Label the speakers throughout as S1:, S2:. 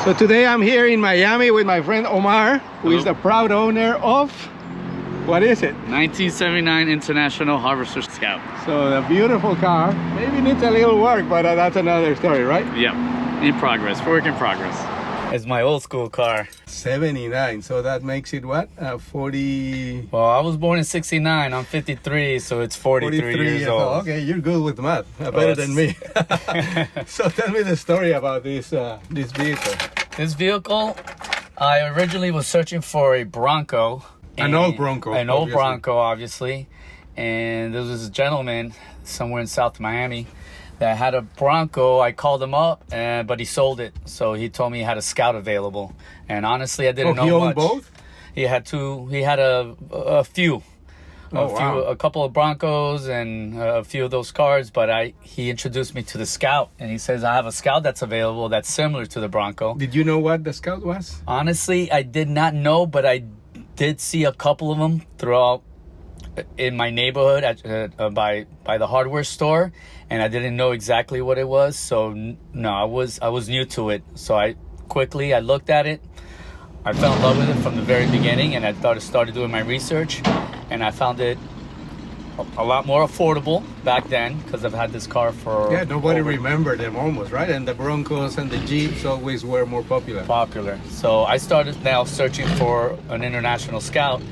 S1: So today I'm here in Miami with my friend Omar, who is the proud owner of, what is it?
S2: 1979 International Harvester Scout.
S1: So the beautiful car, maybe needs a little work, but that's another story, right?
S2: Yeah, in progress, work in progress. It's my old school car.
S1: 79, so that makes it what? 40...
S2: Well, I was born in 69, I'm 53, so it's 43 years old.
S1: Okay, you're good with math, better than me. So tell me the story about this vehicle.
S2: This vehicle, I originally was searching for a Bronco.
S1: An old Bronco.
S2: An old Bronco, obviously. And there was this gentleman somewhere in South Miami that had a Bronco. I called him up, but he sold it. So he told me he had a Scout available. And honestly, I didn't know
S1: he owned
S2: much.
S1: Both?
S2: He had two. He had a few. A couple of Broncos and a few of those cars, but he introduced me to the Scout, and he says, I have a Scout that's available that's similar to the Bronco.
S1: Did you know what the Scout was?
S2: Honestly, I did not know, but I did see a couple of them throughout in my neighborhood by the hardware store, and I didn't know exactly what it was. So no, I was new to it. So I looked at it. I fell in love with it from the very beginning, and I started doing my research, and I found it a lot more affordable back then because I've had this car for...
S1: Yeah, nobody remembered them almost, right? And the Broncos and the Jeeps always were more popular.
S2: So I started now searching for an International Scout.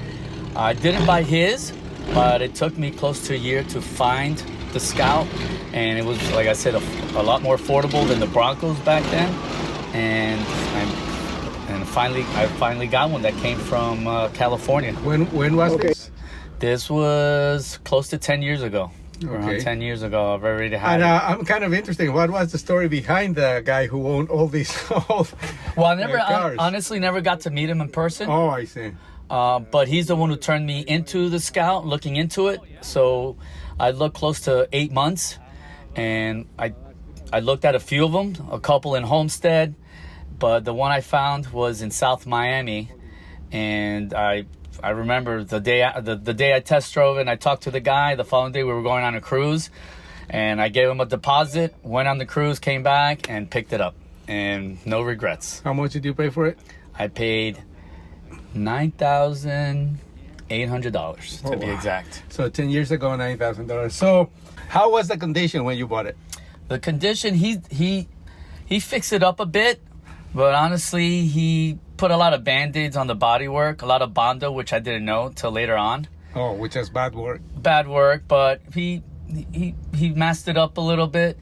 S2: I didn't buy his, but it took me close to a year to find the Scout, and it was, like I said, a lot more affordable than the Broncos back then. And I finally got one that came from California.
S1: When was this?
S2: This was close to 10 years ago.
S1: Okay.
S2: Around 10 years ago, I've already had
S1: and,
S2: it.
S1: I'm kind of interested. What was the story behind the guy who owned all these old
S2: Well, I
S1: cars?
S2: honestly never got to meet him in person.
S1: Oh, I see.
S2: But he's the one who turned me into the Scout, looking into it. So I looked close to 8 months, and I looked at a few of them, a couple in Homestead, but the one I found was in South Miami, and I remember the day I test drove it, and I talked to the guy. The following day we were going on a cruise, and I gave him a deposit, went on the cruise, came back, and picked it up, and no regrets.
S1: How much did you pay for it?
S2: I paid $9,800 to be exact.
S1: So 10 years ago, $9,000. So how was the condition when you bought it?
S2: The condition, he fixed it up a bit, but honestly, he put a lot of Band-Aids on the bodywork, a lot of Bondo, which I didn't know till later on.
S1: Oh, which is bad work.
S2: Bad work, but he masked it up a little bit.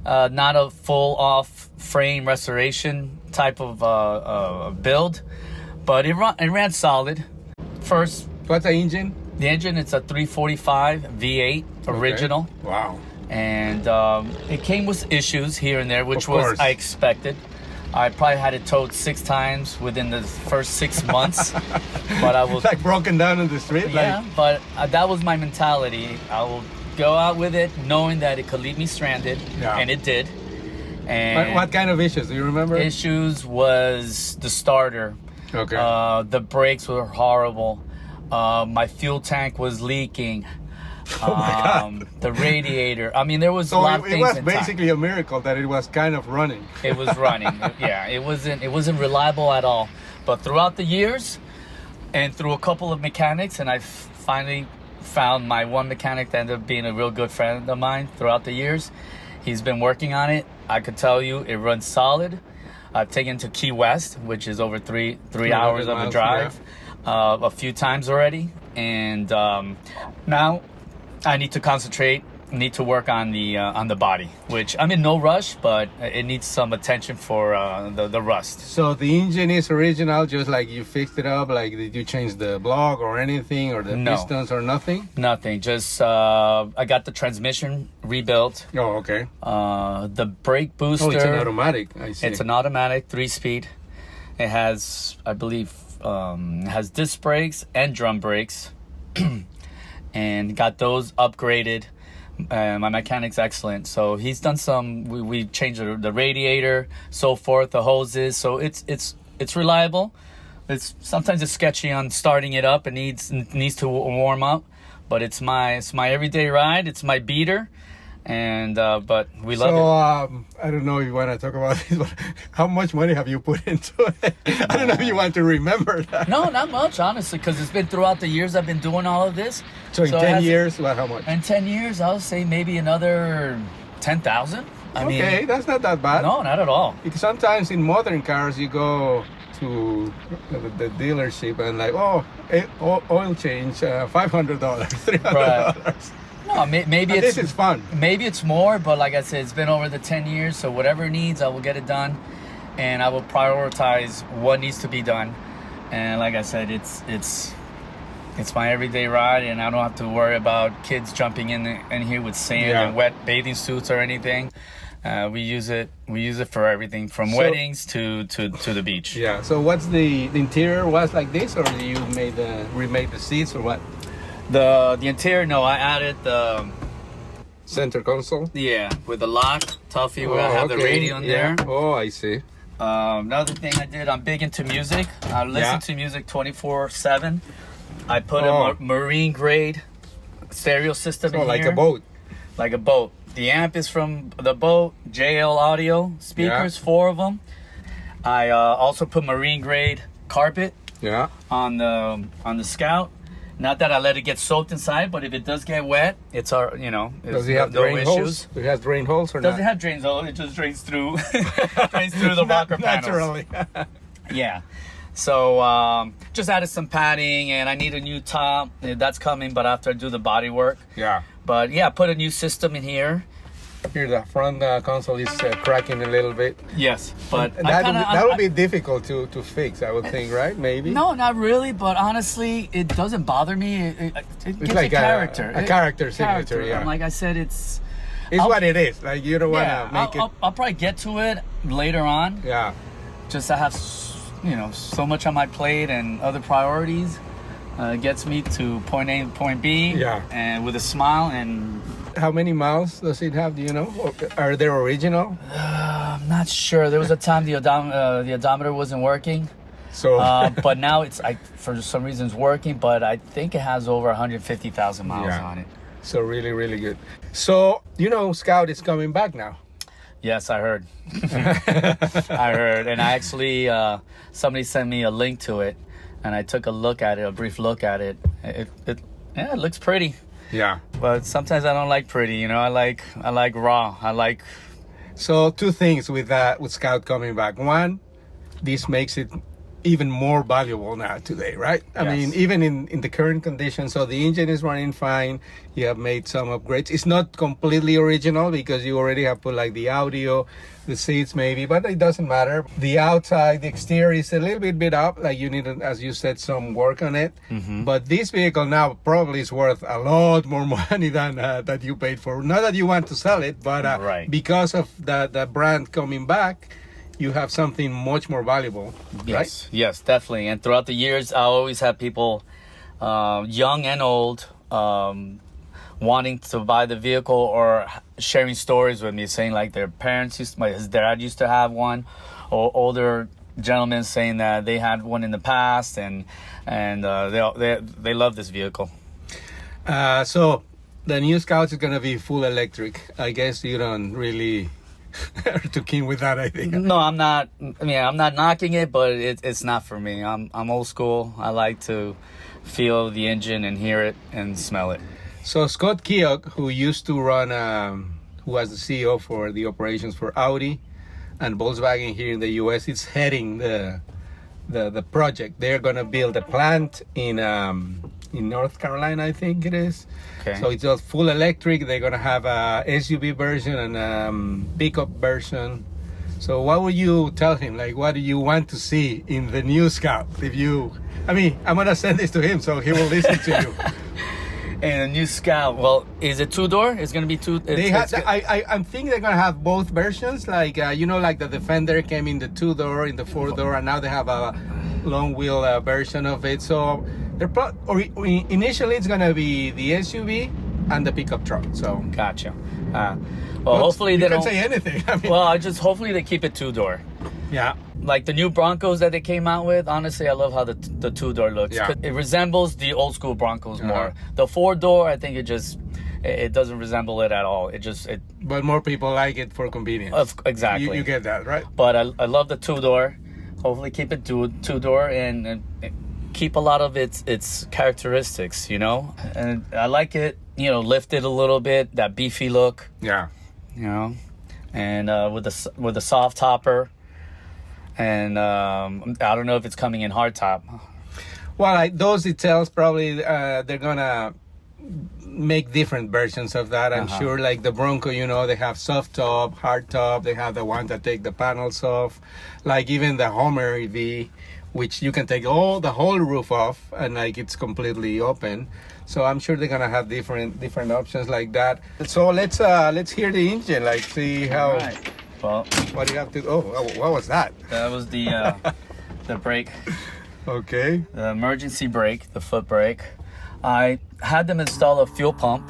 S2: Not a full off frame restoration type of build, but it ran solid. First,
S1: what's the engine?
S2: The engine, it's a 345 V8 original.
S1: Okay. Wow.
S2: And it came with issues here and there, which was I expected. I probably had it towed 6 times within the first 6 months, but I was
S1: like broken down in the street.
S2: Yeah, but that was my mentality. I will go out with it knowing that it could leave me stranded, and it did. And
S1: what kind of issues do you remember?
S2: Issues was the starter.
S1: Okay.
S2: The brakes were horrible. My fuel tank was leaking.
S1: Oh my God.
S2: The radiator. I mean, there was a lot of things.
S1: It was basically a miracle that it was kind of running.
S2: It was running. Yeah, it wasn't reliable at all. But throughout the years, and through a couple of mechanics, and I finally found my one mechanic that ended up being a real good friend of mine throughout the years. He's been working on it. I could tell you it runs solid. I've taken to Key West, which is over three hours of a drive, a few times already, and now I need to concentrate, need to work on the body, which I'm in no rush, but it needs some attention for the rust.
S1: So the engine is original, just like you fixed it up? Like, did you change the block or anything, or the pistons or nothing?
S2: Nothing, just I got the transmission rebuilt.
S1: Oh, okay.
S2: The brake booster.
S1: Oh, it's an automatic, I see.
S2: It's an automatic 3-speed. It has, I believe, has disc brakes and drum brakes. And got those upgraded. My mechanic's excellent, so he's done some. We changed the radiator, so forth, the hoses. So it's reliable. Sometimes it's sketchy on starting it up. It needs to warm up, but it's my everyday ride. It's my beater, And but we love it.
S1: So I don't know if you want to talk about this, but how much money have you put into it? I don't know if you want to remember that.
S2: No, not much, honestly, because it's been throughout the years I've been doing all of this.
S1: So in 10 years, what? How much?
S2: In 10 years, I'll say maybe another 10,000.
S1: Okay, that's not that bad.
S2: No, not at all.
S1: Because sometimes in modern cars, you go to the dealership and like, oil change, $500, $300.
S2: Right. No, maybe
S1: this is fun.
S2: Maybe it's more, but like I said, it's been over the 10 years, so whatever it needs, I will get it done, and I will prioritize what needs to be done. And like I said, it's my everyday ride, and I don't have to worry about kids jumping in here with sand and wet bathing suits or anything. We use it for everything from weddings to the beach.
S1: Yeah. So what's the interior was like this, or you remade the seats, or what?
S2: The interior, no, I added the
S1: center console.
S2: Yeah, with the lock, Tuffy, where I have the radio in there.
S1: Oh, I see.
S2: Another thing I did, I'm big into music. I listen to music 24/7. I put a marine grade stereo system in here.
S1: Like a boat.
S2: Like a boat. The amp is from the boat, JL audio speakers, 4 of them. I also put marine grade carpet on the Scout. Not that I let it get soaked inside, but if it does get wet, it's
S1: does it have drain holes? It has drain holes or not?
S2: Does it have drain holes? It just drains through the rocker panels.
S1: Naturally.
S2: Yeah. So just added some padding, and I need a new top. That's coming, but after I do the body work.
S1: Yeah.
S2: But yeah, put a new system in here.
S1: Here, the front console is cracking a little bit.
S2: Yes, but
S1: that would be difficult to fix, I would think, right? Maybe.
S2: No, not really. But honestly, it doesn't bother me. It gives
S1: like
S2: a character.
S1: A character signature. Yeah.
S2: And like I said, it's
S1: what it is. Like you don't want to make it.
S2: I'll probably get to it later on.
S1: Yeah.
S2: Just I have so much on my plate and other priorities. Gets me to point A and point B.
S1: Yeah.
S2: And with a smile. And
S1: how many miles does it have? Do you know? Or are they original?
S2: I'm not sure. There was a time the odometer wasn't working.
S1: So,
S2: but now it's for some reason it's working. But I think it has over 150,000 miles on it.
S1: So really, really good. So Scout is coming back now.
S2: Yes, I heard. I heard, and I actually somebody sent me a link to it, and I took a brief look at it. It looks pretty.
S1: Yeah.
S2: But sometimes I don't like pretty. I like raw.
S1: So 2 things with Scout coming back. One, this makes it even more valuable now today, right? I mean, even in the current conditions. So the engine is running fine. You have made some upgrades. It's not completely original because you already have put like the audio, the seats maybe, but it doesn't matter. The outside, the exterior is a little bit beat up. Like you need, as you said, some work on it. Mm-hmm. But this vehicle now probably is worth a lot more money than that you paid for. Not that you want to sell it, but because of the brand coming back, you have something much more valuable, right?
S2: Yes, definitely. And throughout the years, I always have people, young and old, wanting to buy the vehicle or sharing stories with me, saying like their parents his dad used to have one, or older gentlemen saying that they had one in the past, and they love this vehicle.
S1: So the new Scout is gonna be full electric. I guess you don't really are too keen with that, I think.
S2: No, I'm not. I mean, I'm not knocking it, but it's not for me. I'm old school. I like to feel the engine and hear it and smell it.
S1: So Scott Keogh, who used to run, who was the CEO for the operations for Audi and Volkswagen here in the U.S., is heading the project. They're gonna build a plant in North Carolina, I think it is.
S2: Okay.
S1: So it's just full electric. They're gonna have a SUV version and pickup version. So what would you tell him? Like, what do you want to see in the new Scout? I'm gonna send this to him so he will listen to you.
S2: And a new Scout. Well, is it 2-door? It's gonna be 2.
S1: I think they're gonna have both versions. Like like the Defender came in the 2-door, in the 4-door, and now they have a long wheel version of it. So initially it's gonna be the SUV and the pickup truck. So
S2: gotcha. Hopefully they don't
S1: say anything.
S2: Hopefully they keep it 2-door.
S1: Yeah.
S2: Like the new Broncos that they came out with, honestly, I love how the 2-door looks.
S1: Yeah.
S2: It resembles the old school Broncos more. The 4-door, I think it it doesn't resemble it at all.
S1: But more people like it for convenience.
S2: Exactly.
S1: You get that, right?
S2: But I love the two-door. Hopefully keep it two-door and keep a lot of its characteristics, you know. And I like it, you know, lifted a little bit, that beefy look.
S1: Yeah.
S2: You know, and with the soft topper. And I don't know if it's coming in hardtop.
S1: Well, those details probably they're gonna make different versions of that. I'm sure, like the Bronco, you know, they have soft top, hard top. They have the one that take the panels off. Like even the Hummer EV, which you can take the whole roof off and like it's completely open. So I'm sure they're gonna have different options like that. So let's hear the engine, like see how.
S2: All right. Well,
S1: what do you have to? Oh, what was that?
S2: That was the brake.
S1: Okay.
S2: The emergency brake, the foot brake. I had them install a fuel pump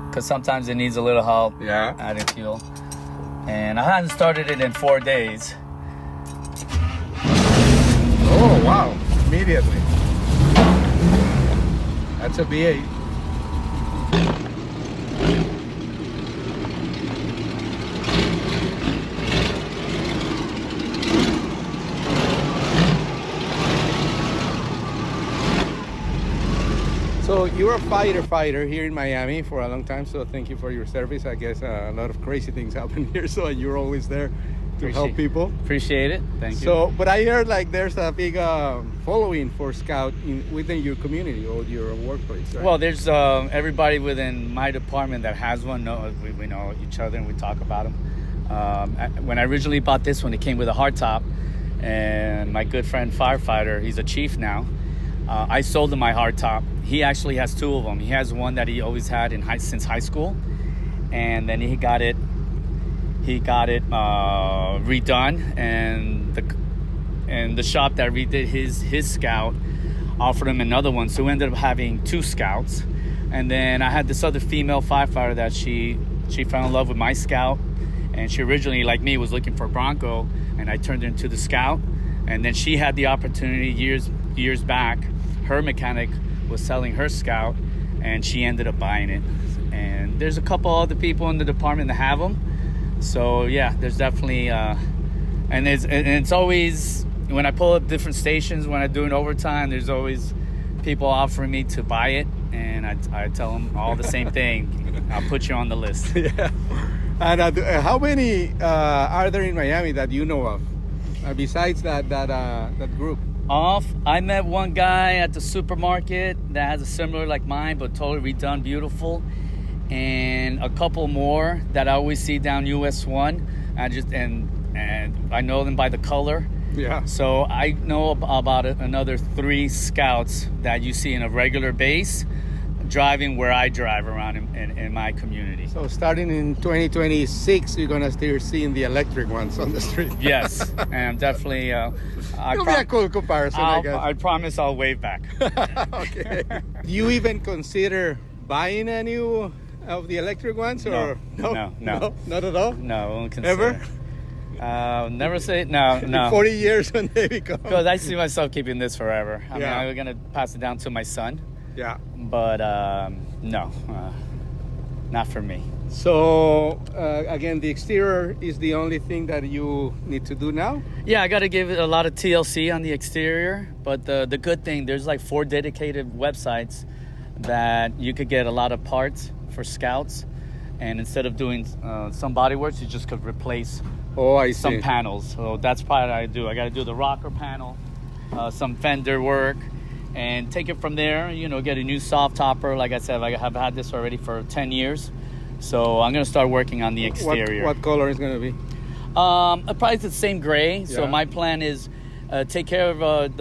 S2: because sometimes it needs a little help adding fuel. And I hadn't started it in 4 days.
S1: Oh wow! Immediately. That's a V8. So you're a fighter here in Miami for a long time, so thank you for your service. I guess a lot of crazy things happen here, so you're always there to help people.
S2: Appreciate it. Thank you.
S1: So, but I heard like there's a big following for Scout within your community or your workplace, right?
S2: Well, there's everybody within my department that has one. We know each other and we talk about them. When I originally bought this one, it came with a hardtop, and my good friend Firefighter, he's a chief now. I sold him my hardtop. He actually has 2 of them. He has one that he always had since high school, and then he got it redone, and the shop that redid his Scout offered him another one, so we ended up having 2 Scouts. And then I had this other female firefighter that she fell in love with my Scout, and she originally, like me, was looking for a Bronco, and I turned her into the Scout. And then she had the opportunity years back. Her mechanic was selling her Scout, and she ended up buying it. And there's a couple other people in the department that have them. So yeah, there's definitely and it's always, when I pull up different stations, when I'm doing overtime, there's always people offering me to buy it, and I tell them all the same thing. I'll put you on the list.
S1: Yeah. And how many are there in Miami that you know of besides that group?
S2: I met one guy at the supermarket that has a similar like mine, but totally redone, beautiful. And a couple more that I always see down US 1. And I know them by the color.
S1: Yeah.
S2: So I know about another 3 Scouts that you see in a regular base driving where I drive around in my community.
S1: So starting in 2026, you're gonna start seeing the electric ones on the street.
S2: Yes, and I'm definitely.
S1: It'll be a cool comparison, I guess.
S2: I promise I'll wave back.
S1: Okay. Do you even consider buying any of the electric ones, or
S2: no,
S1: not at all?
S2: No, I won't consider.
S1: Ever?
S2: Never say no.
S1: In 40 years when they become.
S2: Because I see myself keeping this forever. I mean,
S1: Yeah.
S2: I'm gonna pass it down to my son.
S1: Yeah.
S2: But no, not for me.
S1: So again, the exterior is the only thing that you need to do now?
S2: Yeah, I got to give it a lot of TLC on the exterior. But the good thing, there's like 4 dedicated websites that you could get a lot of parts for Scouts. And instead of doing some body works, you just could replace some panels. So that's probably what I do. I got to do the rocker panel, some fender work, and take it from there. You know, get a new soft topper. Like I said, I have had this already for 10 years. So I'm going to start working on the exterior.
S1: What color is going to be?
S2: Probably the same gray.
S1: Yeah.
S2: So my plan is take care of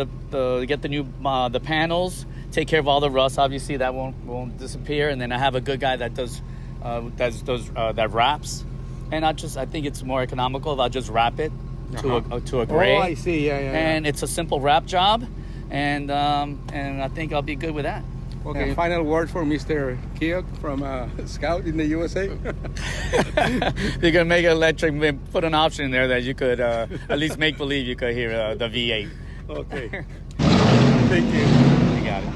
S2: get the new the panels, take care of all the rust. Obviously, that won't disappear. And then I have a good guy that does that wraps. And I think it's more economical if I just wrap it to a gray.
S1: Oh, I see. Yeah.
S2: And it's a simple wrap job, and I think I'll be good with that.
S1: Okay.
S2: Yeah.
S1: Final word for Mr. Keogh from Scout in the USA.
S2: You're gonna make it electric. Put an option in there that you could at least make believe you could hear the V8.
S1: Okay. Thank you.
S2: You got it.